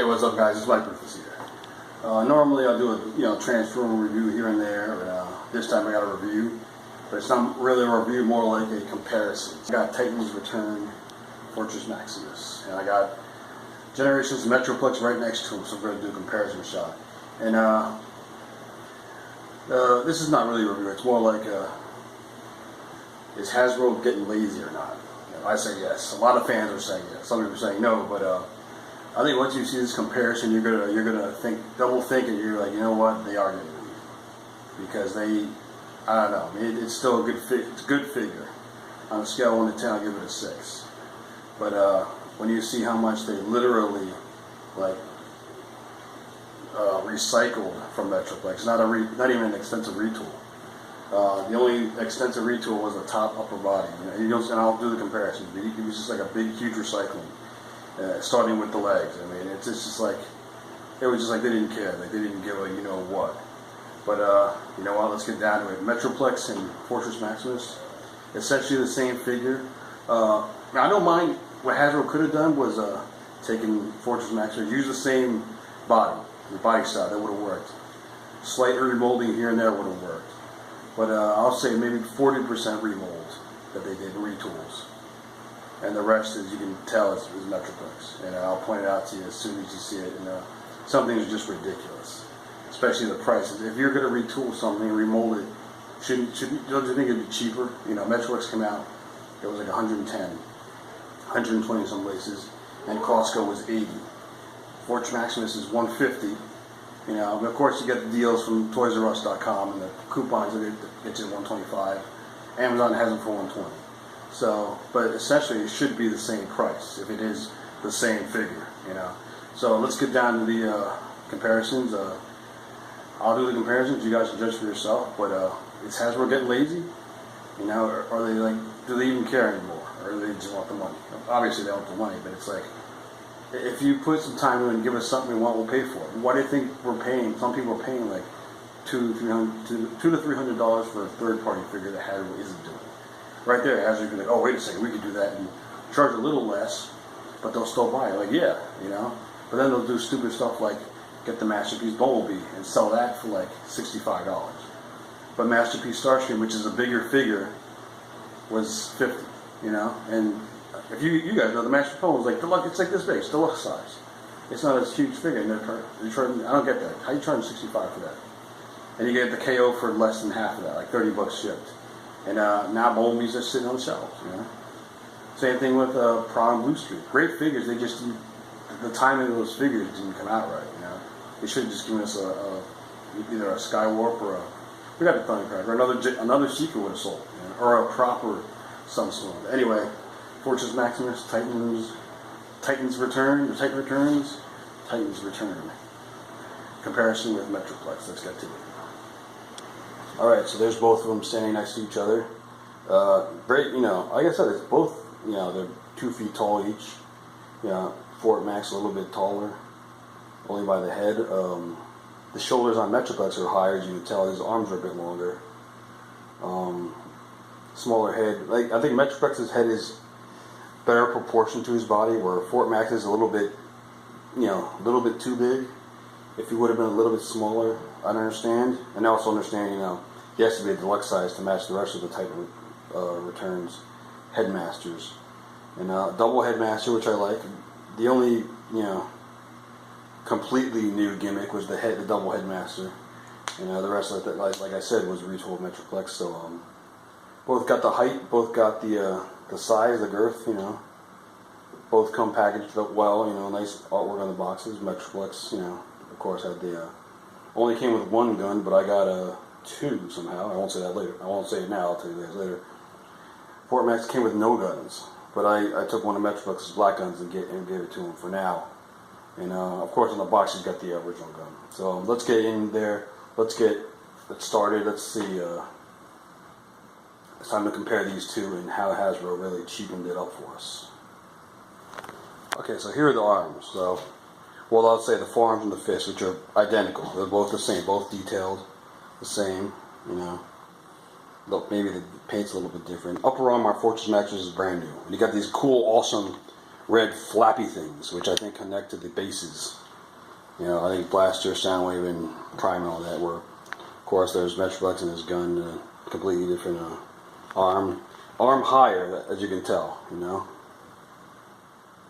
Hey, what's up, guys? It's Mike here. Normally I do a transform review here and there, but this time I got a review. But it's not really a review, more like a comparison. I got Titans Return, Fortress Maximus, and I got Generations Metroplex right next to him, so we're going to do a comparison shot. And this is not really a review, it's more like is Hasbro getting lazy or not? I say yes. A lot of fans are saying yes. Some people are saying no, but I think once you see this comparison, you're gonna think, double think, and you're like, you know what, they are getting lazy because they, I don't know. I mean, it's still a good figure. On a scale of 1 to 10, I'll give it a 6. But when you see how much they literally like recycled from Metroplex, not even an extensive retool. The only extensive retool was the top upper body. And I'll do the comparison. It was just like a big, huge recycling, starting with the legs. I mean, it's just like it was just like they didn't care. Like they didn't give a you know what. But you know what? Let's get down to it. Metroplex and Fortress Maximus, essentially the same figure. Now I don't mind. What Hasbro could have done was taken Fortress Maximus, use the same body, the body style. That would have worked. Slight remolding here and there would have worked. But I'll say maybe 40% remold that they did, retools. And the rest, as you can tell, is Metroplex. And I'll point it out to you as soon as you see it. And something is just ridiculous, especially the prices. If you're going to retool something, remold it, don't you think it'd be cheaper? You know, Metroplex came out, it was like 110, 120 in some places, and Costco was 80. Fortress Maximus is 150. You know, of course, you get the deals from ToysRUs.com and the coupons that get you 125. Amazon has them for 120. So, but essentially, it should be the same price if it is the same figure. You know, so let's get down to the comparisons. I'll do the comparisons. You guys can judge for yourself. But is Hasbro getting lazy? You know, or are they like? Do they even care anymore, or do they just want the money? Obviously, they want the money, but it's like, if you put some time in and give us something we want, we'll pay for it. Why do you think we're paying? Some people are paying like $200 to $300 for a third-party figure that Hasbro isn't doing. Right there, Hasbro can be like, oh, wait a second, we could do that and charge a little less, but they'll still buy it. Like, yeah, you know. But then they'll do stupid stuff like get the Masterpiece Bumblebee and sell that for like $65. But Masterpiece Starscream, which is a bigger figure, was $50. You know, and if you guys know, the Master Phone was like deluxe. It's like this big, it's deluxe size. It's not a huge figure. And they're charging, I don't get that. How you charging $65 for that? And you get the KO for less than half of that, like $30 shipped. And now Bumblebees are sitting on the shelves. You know, same thing with Prada and Blue Street. Great figures. They just the timing of those figures didn't come out right. You know, they should have just given us either a Skywarp or we got the Thundercracker, or another Seeker would have sold, you know, or a proper Sunstorm. Anyway. Fortress Maximus, Titans Return, Titans Return. Comparison with Metroplex. Let's get to it. Alright, so there's both of them standing next to each other. Great, you know, like I said, it's both, you know, they're 2 feet tall each. You know, Fort Max a little bit taller, only by the head. The shoulders on Metroplex are higher, as you can tell. His arms are a bit longer. Smaller head. Like, I think Metroplex's head is better proportion to his body, where Fort Max is a little bit, you know, a little bit too big. If he would have been a little bit smaller, I'd understand. And I also understand, you know, he has to be a deluxe size to match the rest of the Titan Returns headmasters. And double headmaster, which I like. The only, you know, completely new gimmick was the double headmaster. And the rest of it, like I said, was retooled Metroplex. So both got the height, both got the size, the girth, you know. Both come packaged up well, you know, nice artwork on the boxes. Metroplex, you know, of course had the, only came with 1 gun, but I got 2 somehow. I won't say that later. I won't say it now, I'll tell you guys later. Fort Max came with no guns, but I took one of Metroplex's black guns and gave it to him for now. And of course on the box he's got the original gun. So let's get in there, let's get it started, let's see, it's time to compare these two and how Hasbro really cheapened it up for us. Okay, so here are the arms. So, well, I'll say the forearms and the fists, which are identical. They're both the same, both detailed, the same, you know. Look, maybe the paint's a little bit different. Upper arm, our Fortress Maximus is brand new. And you got these cool, awesome red flappy things, which I think connect to the bases You know, I think Blaster, Soundwave, and Prime and all that were. Of course, there's Metroplex and his gun, completely different arm higher, as you can tell. You know.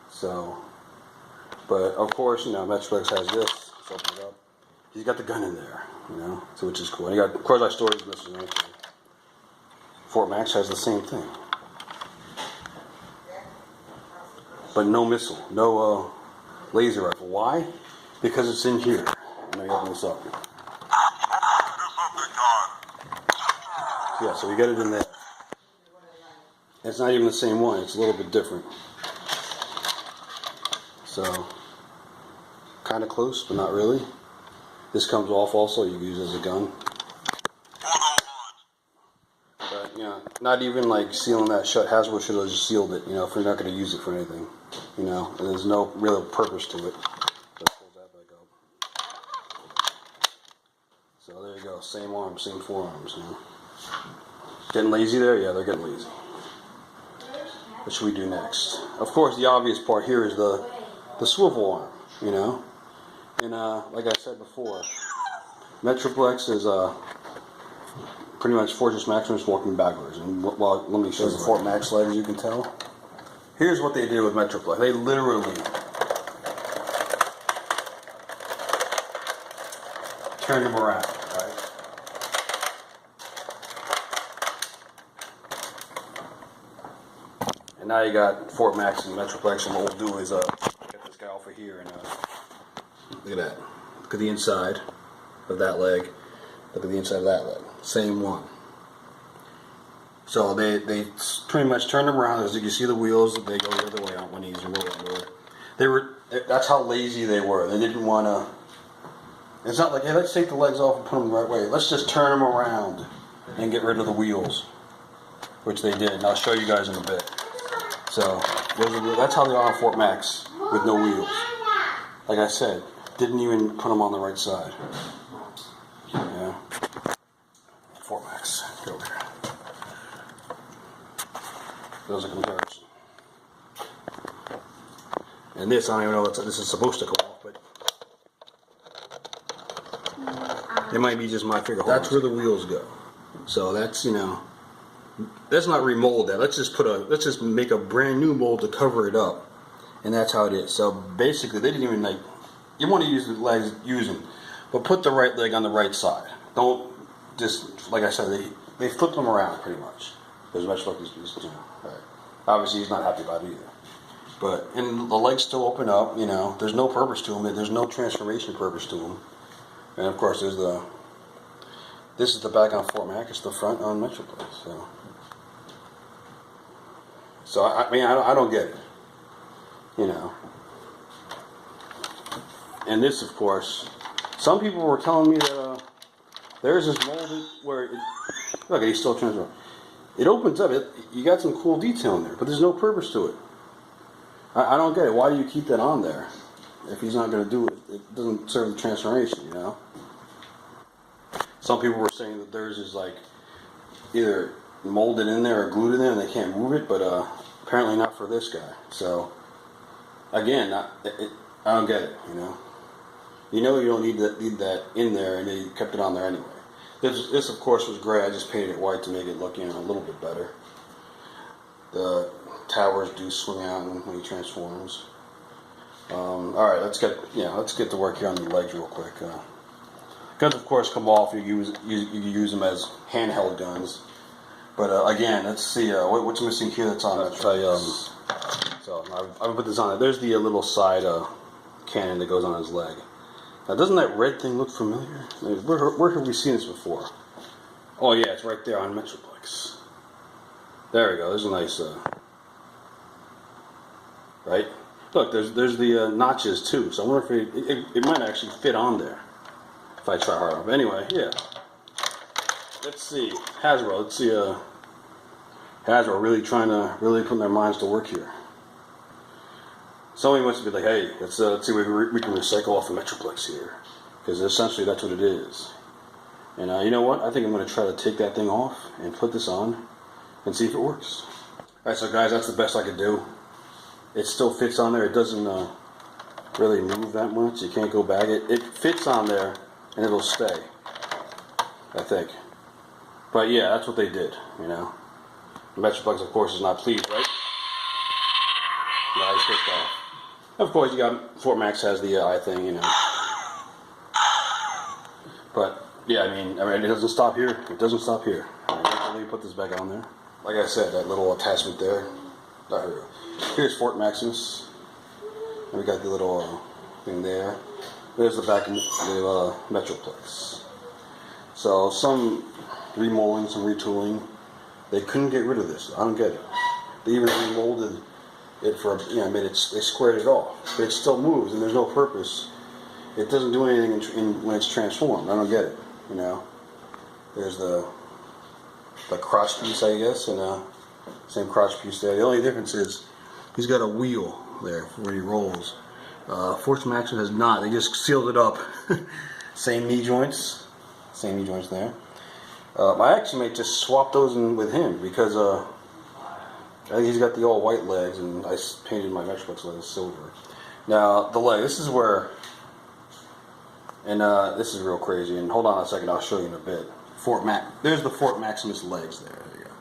So, but of course, you know, Metroplex has this. Let's open it up. He's got the gun in there. You know, so which is cool. And you got, of course, our stories missing. Fort Max has the same thing, but no missile, no laser rifle. Why? Because it's in here. Let me open this up. Yeah, so we got it in there. It's not even the same one. It's a little bit different. So, kind of close, but not really. This comes off also. You can use it as a gun. But, you know, not even like sealing that shut. Hasbro should have just sealed it, you know, if we're not going to use it for anything. You know, and there's no real purpose to it. Let's pull that back up. So there you go. Same arm, same forearms. You know. Getting lazy there? Yeah, they're getting lazy. What should we do next? Of course, the obvious part here is the swivel arm, you know. And like I said before, Metroplex is pretty much Fortress Maximus walking backwards. And well, let me show you the Fort Max leg, as you can tell. Here's what they did with Metroplex. They literally turned him around, right? And now you got Fort Max and Metroplex, and what we'll do is get this guy off of here and look at that. Look at the inside of that leg. Look at the inside of that leg. Same one. So they pretty much turned them around. As you can see, the wheels, they go the other way on one easy road. That's how lazy they were. They didn't want to. It's not like, hey, let's take the legs off and put them the right way. Let's just turn them around and get rid of the wheels, which they did. And I'll show you guys in a bit. So that's how they are on Fort Max with no wheels. Like I said, didn't even put them on the right side. Yeah. Fort Max. Go over here. There's a comparison. And this, I don't even know what this is supposed to go off, but it might be just my figure. That's where the wheels go. So that's, you know, let's not remold that. Let's just make a brand new mold to cover it up, and that's how it is. So basically, they didn't even you want to use the legs, use them, but put the right leg on the right side. Don't just, like I said, they flipped them around pretty much. As much like he's, you know, right. Obviously he's not happy about it either. But and the legs still open up. You know, there's no purpose to them. There's no transformation purpose to them. And of course, this is the back on Fort Max. It's the front on Metroplex. So I mean, I don't get it. You know. And this, of course, some people were telling me that there's this molded where look, he's still transforming. It opens up. You got some cool detail in there, but there's no purpose to it. I don't get it. Why do you keep that on there if he's not going to do it? It doesn't serve the transformation, you know. Some people were saying that theirs is like either molded in there or glued in there, and they can't move it. But apparently not for this guy. So again, I don't get it. You know you don't need that in there, and they kept it on there anyway. This of course was gray. I just painted it white to make it look, a little bit better. The towers do swing out when he transforms. All right, let's get to work here on the legs real quick. Guns, of course, come off. You use them as handheld guns. But again, let's see what's missing here. That's on that. So I put this on. There's the little side cannon that goes on his leg. Now, doesn't that red thing look familiar? I mean, where have we seen this before? Oh yeah, it's right there on Metroplex. There we go. There's a nice, right? Look, there's the notches too. So I wonder if it might actually fit on there if I try hard enough. But anyway, yeah. Let's see, Hasbro. Let's see, Hasbro really putting their minds to work here. Somebody wants to be like, hey, let's see if we can recycle off the Metroplex here, because essentially that's what it is. And you know what? I think I'm going to try to take that thing off and put this on and see if it works. All right, so guys, that's the best I could do. It still fits on there. It doesn't really move that much. You can't go back. It fits on there and it'll stay, I think. But yeah, that's what they did, you know. Metroplex, of course, is not pleased, right? Yeah, he's pissed off. Of course, you got Fort Max has the eye thing, you know. But yeah, I mean, it doesn't stop here. It doesn't stop here. All right, let me put this back on there. Like I said, that little attachment there. There we go. Here's Fort Maximus. And we got the little thing there. There's the back of the Metroplex. So some remolding, some retooling. They couldn't get rid of this. I don't get it. They even remolded it for, you know, they squared it off. But it still moves, and there's no purpose. It doesn't do anything when it's transformed. I don't get it, you know. There's the crotch piece, I guess, and same crotch piece there. The only difference is he's got a wheel there where he rolls. Fortress Maximus has not. They just sealed it up. Same knee joints. Same knee joints there. My ex-mate just swapped those in with him because I think he's got the all white legs, and I painted my Metroplex legs silver. Now the leg. This is where, and this is real crazy. And hold on a second, I'll show you in a bit. There's the Fort Maximus legs there. There you go.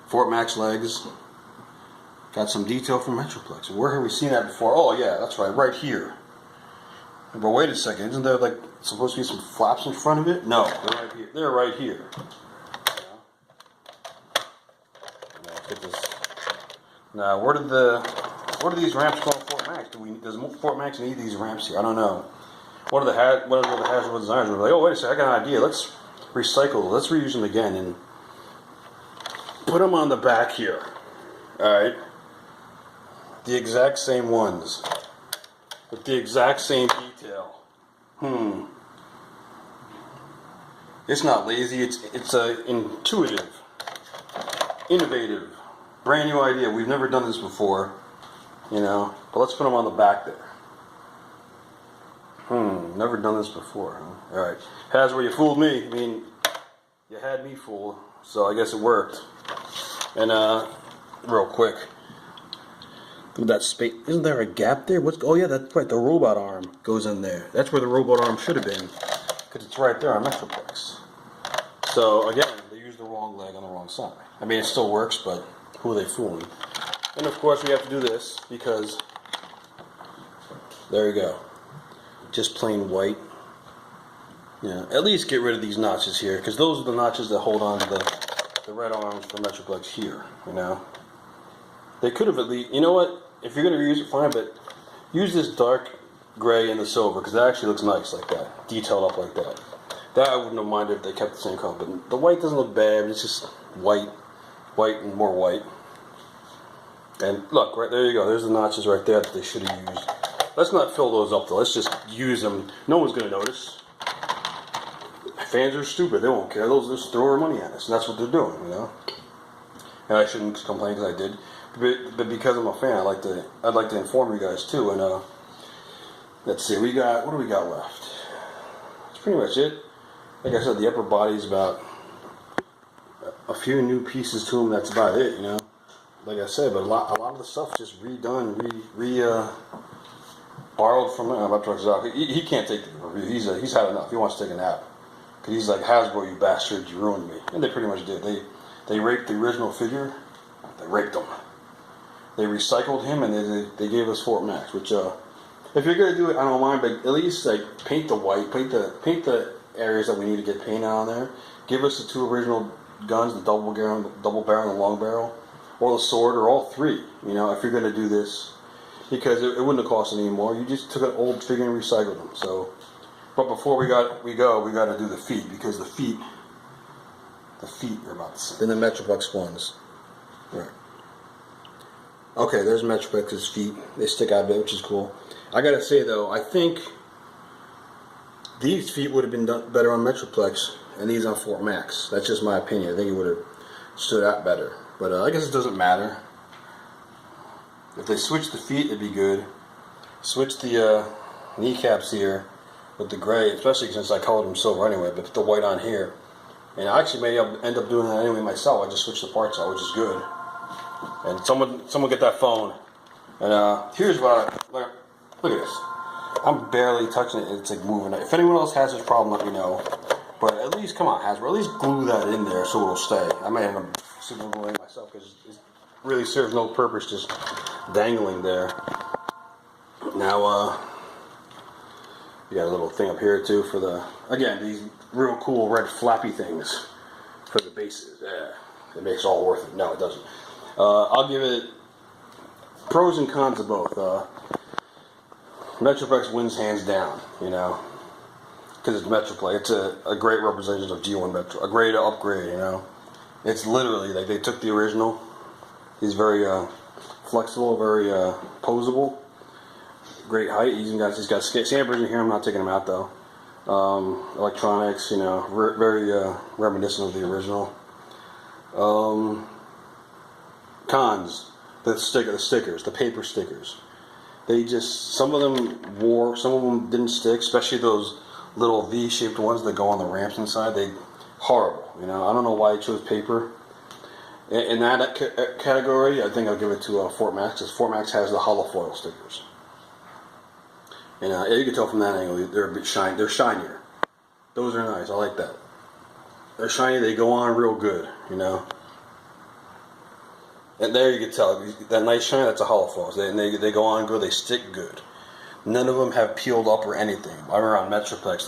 Fort Max legs. Got some detail from Metroplex. Where have we seen that before? Oh yeah, that's right, right here. But wait a second, isn't there like supposed to be some flaps in front of it? No, they're right here. They're right here. Let's get this. Now, where do these ramps go on Fort Max? Does Fort Max need these ramps here? I don't know. What are the Hasbro designers were like? Oh wait a second, I got an idea. Let's recycle. Let's reuse them again and put them on the back here. All right. The exact same ones. With the exact same detail. It's not lazy, it's intuitive, innovative, brand new idea. We've never done this before, you know. But let's put them on the back there. Never done this before, huh? Alright. Hasbro, you fooled me. I mean, you had me fooled, so I guess it worked. And real quick. With that space, isn't there a gap there? Oh yeah, that's right. The robot arm goes in there. That's where the robot arm should have been, because it's right there on Metroplex. So again, they used the wrong leg on the wrong side. I mean, it still works, but who are they fooling? And of course, we have to do this because there you go, just plain white. Yeah, at least get rid of these notches here, because those are the notches that hold on to the red arms for Metroplex here. You know. They could have at least, you know what, if you're going to reuse it, fine, but use this dark gray and the silver, because that actually looks nice like that, detailed up like that. That I wouldn't have minded if they kept the same color, but the white doesn't look bad, it's just white and more white. And look, right there you go, there's the notches right there that they should have used. Let's not fill those up though, let's just use them. No one's going to notice. Fans are stupid, they won't care, they'll just throw our money at us, and that's what they're doing, you know. And I shouldn't complain because I did. But because I'm a fan, I'd like to inform you guys too. And let's see, what do we got left? That's pretty much it. Like I said, the upper body is about a few new pieces to them. That's about it, you know. Like I said, but a lot of the stuff just redone, borrowed from Metroplex. He can't take the review. He's had enough. He wants to take a nap because he's like, Hasbro, you bastard, you ruined me. And they pretty much did. They raped the original figure. They raped him. They recycled him, and they gave us Fort Max, which if you're gonna do it, I don't mind, but at least like paint the white, paint the areas that we need to get painted on there. Give us the two original guns, the double barrel and the long barrel, or the sword, or all three. You know, if you're gonna do this, because it wouldn't have cost any more. You just took an old figure and recycled them. So, but before we got to do the feet, because the feet are about the same. Then the Metroplex ones, right? Okay, there's Metroplex's feet. They stick out a bit, which is cool. I gotta say though, I think these feet would have been done better on Metroplex and these on Fort Max. That's just my opinion. I think it would have stood out better. But I guess it doesn't matter. If they switch the feet, it'd be good. Switch the kneecaps here with the gray, especially since I colored them silver anyway, but put the white on here. And I actually may end up doing that anyway myself. I just switch the parts out, which is good. And someone get that phone. And here's what look at this. I'm barely touching it. It's like moving. If anyone else has this problem, let me know. But at least, come on, Hasbro, at least glue that in there so it'll stay. I may end up super gluing it myself because it really serves no purpose just dangling there. Now, you got a little thing up here too for the, again, these real cool red flappy things for the bases. Yeah, it makes it all worth it. No, it doesn't. I'll give it pros and cons of both. Metroplex wins hands down, you know, because it's Metroplex. It's a great representation of G1 Metro, a great upgrade, you know. It's literally like they took the original. He's very flexible, very posable, great height. He's got stampers in here. I'm not taking them out though. Electronics, you know, very reminiscent of the original. Cons: the stickers, the paper stickers. They just, some of them wore, some of them didn't stick, especially those little V-shaped ones that go on the ramps inside. They horrible, you know. I don't know why I chose paper. In that category, I think I'll give it to Fort Max, because Fort Max has the hollow foil stickers. And you can tell from that angle, they're a bit shiny. They're shinier. Those are nice. I like that. They're shiny. They go on real good, you know. And there you can tell that nice shine. That's a hollow foil. They go on good. They stick good. None of them have peeled up or anything. I remember on Metroplex,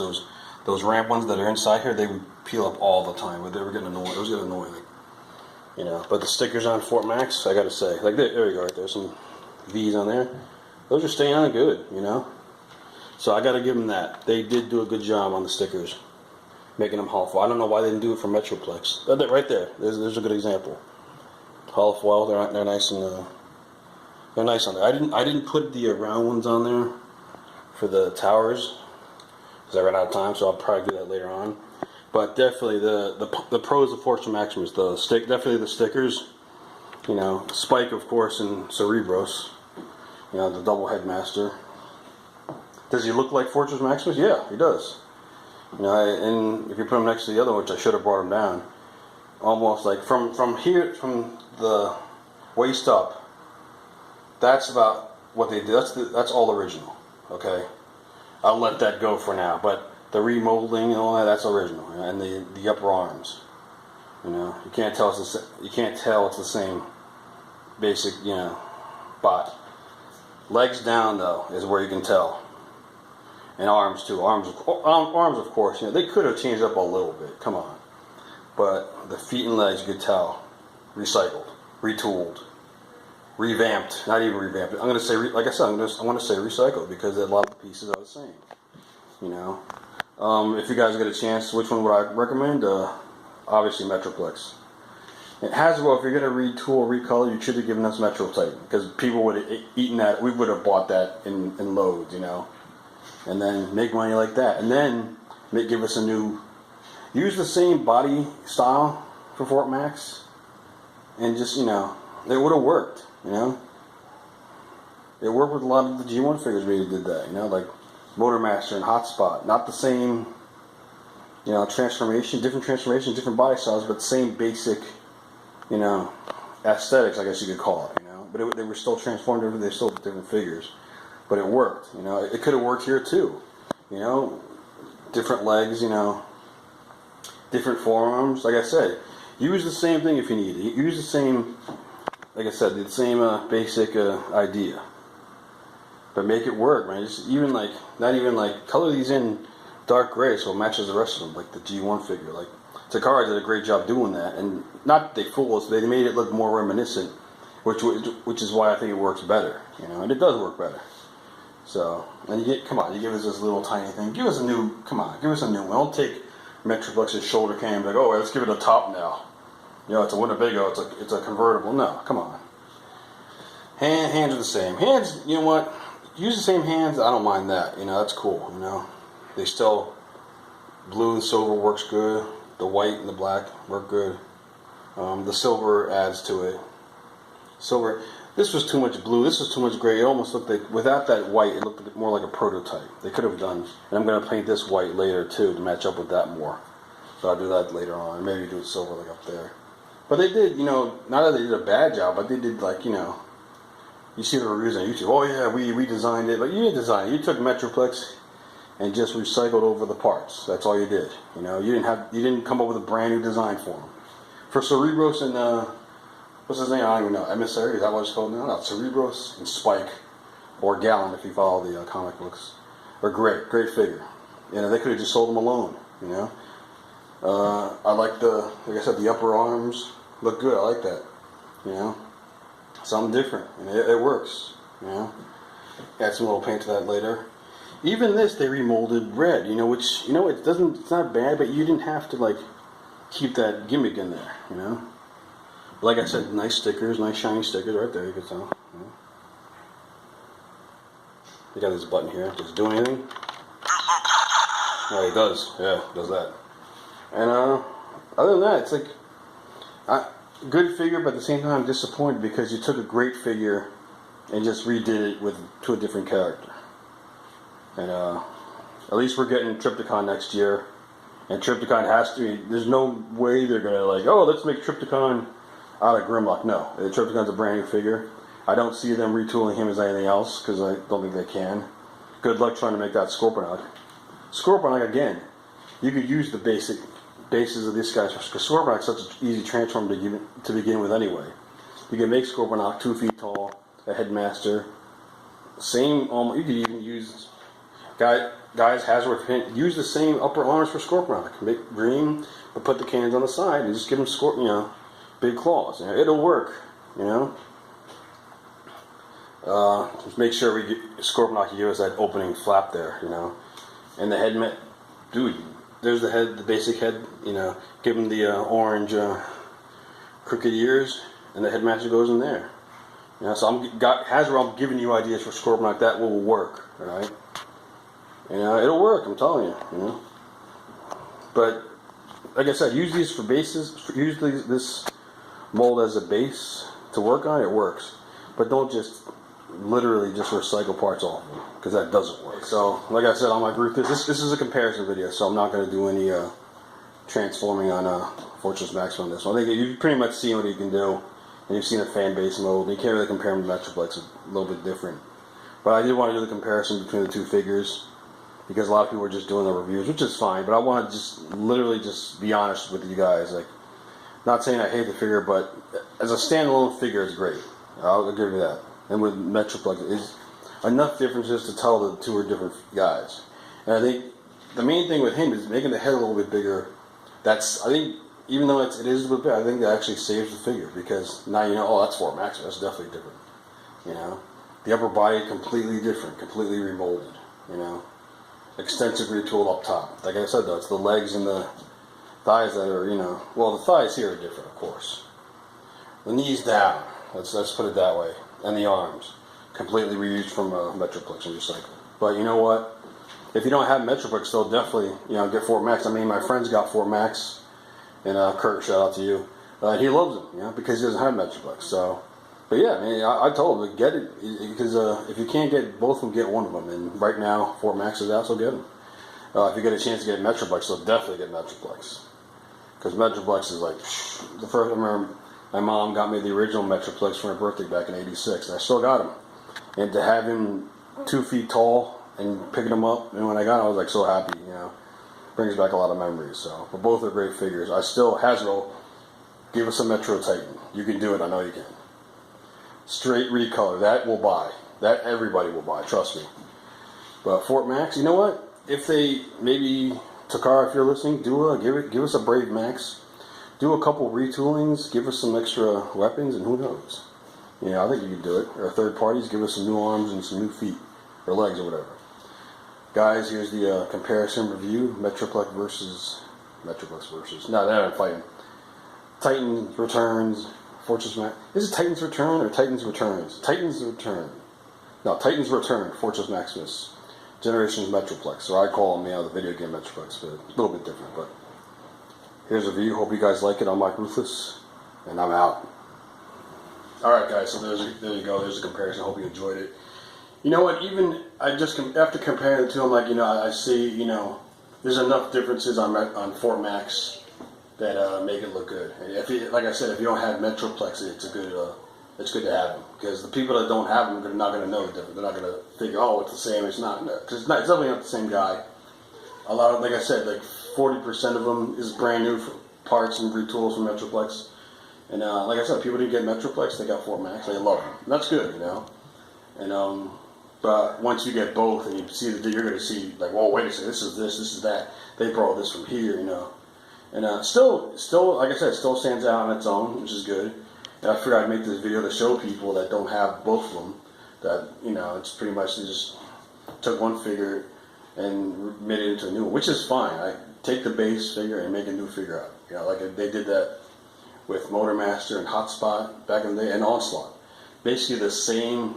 those ramp ones that are inside here, they would peel up all the time. But they were getting annoying. It was getting annoying, you know. But the stickers on Fort Max, I got to say, like there you go, right there. Some V's on there. Those are staying on good, you know. So I got to give them that. They did do a good job on the stickers, making them hollow foil. I don't know why they didn't do it for Metroplex. Right there. There's a good example. Hollow foil. They're nice and they're nice on there. I didn't put the round ones on there for the towers because I ran out of time. So I'll probably do that later on. But definitely the pros of Fortress Maximus, definitely the stickers. You know, Spike of course and Cerebros. You know, the double headmaster. Does he look like Fortress Maximus? Yeah, he does. You know, and if you put him next to the other one, which I should have brought him down, almost like from here, from the waist up, that's about what they did. That's all original. Okay, I'll let that go for now. But the remolding and all that's original, and the upper arms. You know, you can't tell it's the same basic, you know, bot. Legs down though is where you can tell. And arms too. Arms of course. You know, they could have changed up a little bit. Come on. But the feet and legs, you could tell, recycled, retooled, revamped. Not even revamped. I'm going to say, like I said, I want to say recycled because a lot of the pieces are the same. You know, if you guys get a chance, which one would I recommend? Obviously Metroplex. And Hasbro, if you're going to retool, recolor, you should have given us Metro Titan because people would have eaten that. We would have bought that in loads, you know. And then make money like that, and then give us a new. Use the same body style for Fort Max, and just, you know, it would have worked. You know, it worked with a lot of the G1 figures. We did that. You know, like Motormaster and Hotspot. Not the same, you know, different transformation, different body styles, but same basic, you know, aesthetics. I guess you could call it. You know, but they were still transformed. They're still different figures. But it worked, you know. It could have worked here too, you know. Different legs, you know. Different forearms. Like I said, use the same thing if you need it. Use the same, like I said, the same basic idea. But make it work, man. Just not even color these in dark gray so it matches the rest of them, like the G1 figure. Like Takara did a great job doing that, and not that they fooled us, they made it look more reminiscent, which is why I think it works better, you know. And it does work better. So, and you give us this little tiny thing. Give us a new one. Don't take Metroplex's shoulder cam like, oh, let's give it a top now. You know, it's a Winnebago, it's a convertible. No, come on. Hands are the same. Hands, you know what? Use the same hands. I don't mind that. You know, that's cool. You know, they still, blue and silver works good. The white and the black work good. The silver adds to it. Silver. This was too much blue. This was too much gray. It almost looked like, without that white, it looked more like a prototype. They could have done, and I'm going to paint this white later too to match up with that more. So I'll do that later on. Maybe do it silver like up there. But they did, you know, not that they did a bad job, but they did, like, you know, you see the reviews on YouTube. Oh yeah, we designed it, but you didn't design it. You took Metroplex and just recycled over the parts. That's all you did. You know, you didn't come up with a brand new design for them. For Cerebros and what's his name? I don't even know. Emissary, is that what it's called now? No, Cerebros and Spike, or Gallon if you follow the comic books. Are great figure. You know, they could have just sold them alone. You know, I like like I said, the upper arms look good. I like that. You know, something different, and it works. You know, add some little paint to that later. Even this they remolded red. You know, which it's not bad, but you didn't have to like keep that gimmick in there. You know, like I said, nice stickers, nice shiny stickers right there. You can tell. You know? You got this button here. Does it do anything? Oh, it does. Yeah, it does that. And other than that, it's like good figure, but at the same time, I'm disappointed because you took a great figure and just redid it to a different character. And at least we're getting Trypticon next year, and Trypticon has to be. There's no way they're gonna like, oh, let's make Trypticon out of Grimlock. No, Trypticon's a brand new figure. I don't see them retooling him as anything else because I don't think they can. Good luck trying to make that Scorponok. Scorponok, again, you could use the bases of this guy because Scorponok's such an easy transform to begin with anyway. You can make Scorponok 2 feet tall, a headmaster. Same, you could even use guys Hasbro use the same upper arms for Scorponok. Make green, but put the cans on the side and just give him big claws. You know, it'll work. You know. Just make sure we get Scorponok to give us that opening flap there, you know. And the head, dude, there's the head, the basic head, you know. Give him the orange crooked ears, and the headmaster goes in there. You know, so Hasbro, I'm giving you ideas for Scorponok that will work, all right? You know, it'll work, I'm telling you, you know. But like I said, use these for bases. Use this mold as a base to work on. It works, but don't just literally just recycle parts off of them, because that doesn't work. So, like I said, on my group, this is a comparison video, so I'm not going to do any transforming on Fortress Maximus on this one. I think you've pretty much seen what he can do, and you've seen a fan base mode. You can't really compare him to Metroplex, it's a little bit different. But I did want to do the comparison between the two figures, because a lot of people are just doing the reviews, which is fine, but I want to just literally just be honest with you guys. Like, not saying I hate the figure, but as a standalone figure, it's great. I'll give you that. And with Metroplex, is enough differences to tell the two are different guys. And I think the main thing with him is making the head a little bit bigger. I think, even though it is a little bit big, I think that actually saves the figure, because now you know, oh, that's Fort Max, that's definitely different. You know, the upper body completely different, completely remolded. You know, extensive retool up top. Like I said though, it's the legs and the thighs that are, you know, well, the thighs here are different, of course. The knees down. Let's put it that way. And the arms, completely reused from Metroplex and recycled. But you know what? If you don't have Metroplex, they'll definitely, you know, get Fort Max. I mean, my friend's got Fort Max, and Kurt, shout out to you. He loves them, you know, because he doesn't have Metroplex. So, but yeah, I mean, I told him to get it because if you can't get both of them, get one of them. And right now, Fort Max is out, so get them. If you get a chance to get Metroplex, so definitely get Metroplex, because Metroplex is like the first. I remember my mom got me the original Metroplex for my birthday back in '86, and I still got him. And to have him 2 feet tall and picking him up, and when I got him, I was like so happy. You know, brings back a lot of memories. So, but both are great figures. Hasbro, give us a Metro Titan. You can do it. I know you can. Straight recolor, that will buy. That everybody will buy. Trust me. But Fort Max, you know what? If they maybe Takara, if you're listening, give us a Brave Max. Do a couple retoolings, give us some extra weapons, and who knows? You know, I think you could do it. Or third parties, give us some new arms and some new feet, or legs, or whatever. Guys, here's the comparison review. Metroplex versus... No, they're not fighting. Titans Returns, Fortress Max... Is it Titans Return or Titans Returns? Titans Return. No, Titans Return, Fortress Maximus. Generations Metroplex. So I call them, the video game Metroplex, but a little bit different, but... Here's a view. Hope you guys like it. I'm Mike Ruthless, and I'm out. Alright guys, so there you go. There's a comparison. Hope you enjoyed it. You know what, even after comparing the two, I'm like, I see, there's enough differences on Fort Max that make it look good. And like I said, if you don't have Metroplex, it's a good it's good to have them, because the people that don't have them, they're not going to know the difference. They're not going to figure, oh, it's the same. It's not, because it's definitely not the same guy. A lot of, like I said, like 40% of them is brand new parts and retools from Metroplex. And like I said, people didn't get Metroplex, they got Fort Max. They love them. And that's good, you know. And but once you get both and you see the, you're going to see like, whoa, wait a second, this is that. They brought this from here, you know. And still, like I said, it still stands out on its own, which is good. And I figured I'd make this video to show people that don't have both of them that, you know, it's pretty much they just took one figure and made it into a new one, which is fine. I take the base figure and make a new figure out. You know, like they did that with Motormaster and Hotspot back in the day, and Onslaught. Basically the same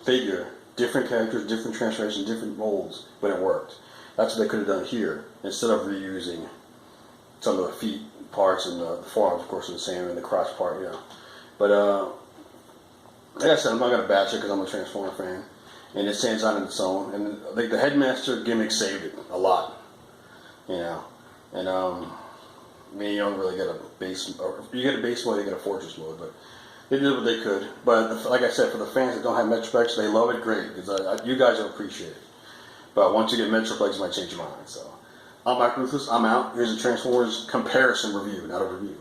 figure, different characters, different transformations, different molds, but it worked. That's what they could have done here, instead of reusing some of the feet parts, and the forearms, of course, are the same, and the crotch part, you know. But like I said, I'm not gonna bash it because I'm a Transformer fan, and it stands on its own. And like the Headmaster gimmick saved it a lot, you know. And I mean, you don't really get a base, or you get a base mode, you get a Fortress mode, but they did what they could. But like I said, for the fans that don't have Metroplex, they love it, great, because you guys will appreciate it. But once you get Metroplex, you might change your mind. So I'm Mike Ruthless. I'm out. Here's a Transformers comparison review, not a review.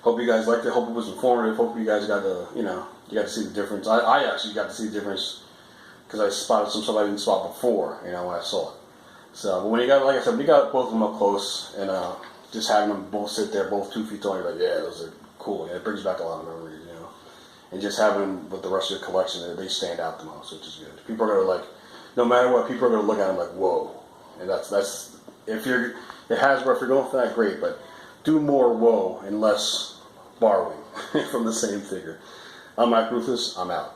Hope you guys liked it. Hope it was informative. Hope you guys got to, you know, you got to see the difference. I actually got to see the difference because I spotted some stuff I didn't spot before, you know, when I saw it. So, but when you got, like I said, when you got both of them up close and just having them both sit there, both 2 feet tall, you're like, yeah, those are cool. Yeah, it brings back a lot of memories, you know. And just having them with the rest of your collection, they stand out the most, which is good. People are gonna like, no matter what, people are gonna look at them like, whoa. And that's if you're, it Hasbro, if you're going for that, great, but do more whoa and less borrowing from the same figure. I'm Mike Ruthless. I'm out.